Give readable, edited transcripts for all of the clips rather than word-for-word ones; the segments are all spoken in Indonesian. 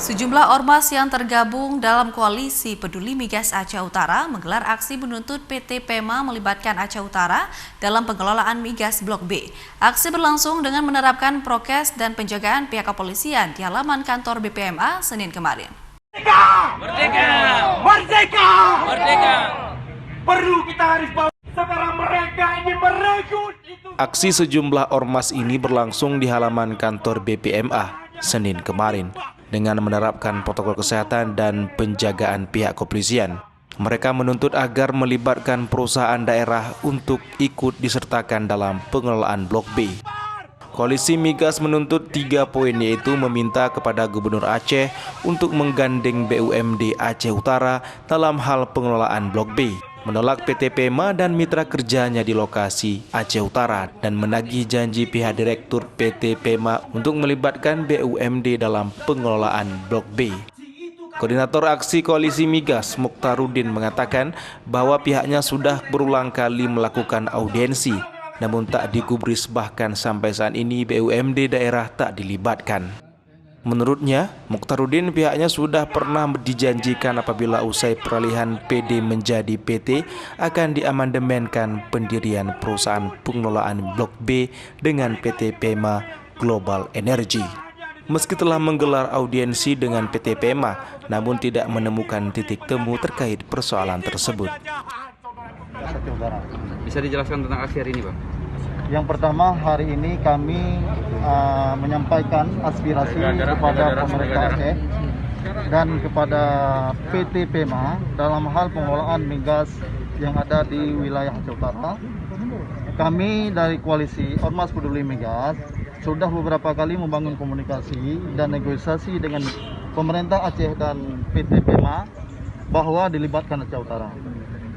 Sejumlah ormas yang tergabung dalam koalisi Peduli Migas Aceh Utara menggelar aksi menuntut PT PEMA melibatkan Aceh Utara dalam pengelolaan migas Blok B. Aksi berlangsung dengan menerapkan prokes dan penjagaan pihak kepolisian di halaman kantor BPMA Senin kemarin. Merdeka! Merdeka! Merdeka! Perlu kita harus bawa sekarang mereka ini merekrut itu. Aksi sejumlah ormas ini berlangsung di halaman kantor BPMA Senin kemarin dengan menerapkan protokol kesehatan dan penjagaan pihak kepolisian. Mereka menuntut agar melibatkan perusahaan daerah untuk ikut disertakan dalam pengelolaan Blok B. Koalisi Migas menuntut 3 poin, yaitu meminta kepada Gubernur Aceh untuk menggandeng BUMD Aceh Utara dalam hal pengelolaan Blok B, menolak PT PEMA dan mitra kerjanya di lokasi Aceh Utara, dan menagih janji pihak Direktur PT PEMA untuk melibatkan BUMD dalam pengelolaan Blok B. Koordinator aksi Koalisi Migas, Mukhtarudin, mengatakan bahwa pihaknya sudah berulang kali melakukan audiensi, namun tak digubris, bahkan sampai saat ini BUMD daerah tak dilibatkan. Menurutnya, Mukhtarudin, pihaknya sudah pernah dijanjikan apabila usai peralihan PD menjadi PT akan diamandemenkan pendirian perusahaan pengelolaan Blok B dengan PT PEMA Global Energy. Meski telah menggelar audiensi dengan PT PEMA, namun tidak menemukan titik temu terkait persoalan tersebut. Bisa dijelaskan tentang aksi hari ini, Pak? Yang pertama, hari ini kami menyampaikan aspirasi kepada pemerintah Aceh dan kepada PT PEMA dalam hal pengelolaan migas yang ada di wilayah Aceh Utara. Kami dari Koalisi Ormas Peduli Migas sudah beberapa kali membangun komunikasi dan negosiasi dengan pemerintah Aceh dan PT PEMA bahwa dilibatkan Aceh Utara.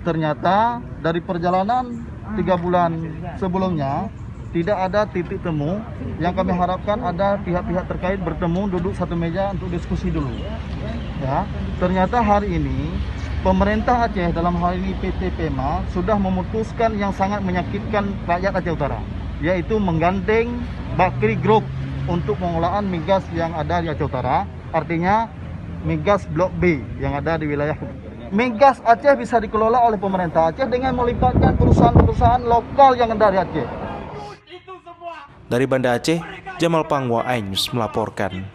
Ternyata dari perjalanan 3 bulan sebelumnya tidak ada titik temu. Yang kami harapkan ada pihak-pihak terkait bertemu, duduk satu meja untuk diskusi dulu. Ya, ternyata hari ini pemerintah Aceh, dalam hal ini PT PEMA, sudah memutuskan yang sangat menyakitkan rakyat Aceh Utara, yaitu menggandeng Bakri Group untuk pengelolaan migas yang ada di Aceh Utara, artinya migas Blok B yang ada di wilayah. Migas Aceh bisa dikelola oleh pemerintah Aceh dengan melibatkan perusahaan-perusahaan lokal yang ada di Aceh. Dari Banda Aceh, Jamal Pangwa, iNews melaporkan.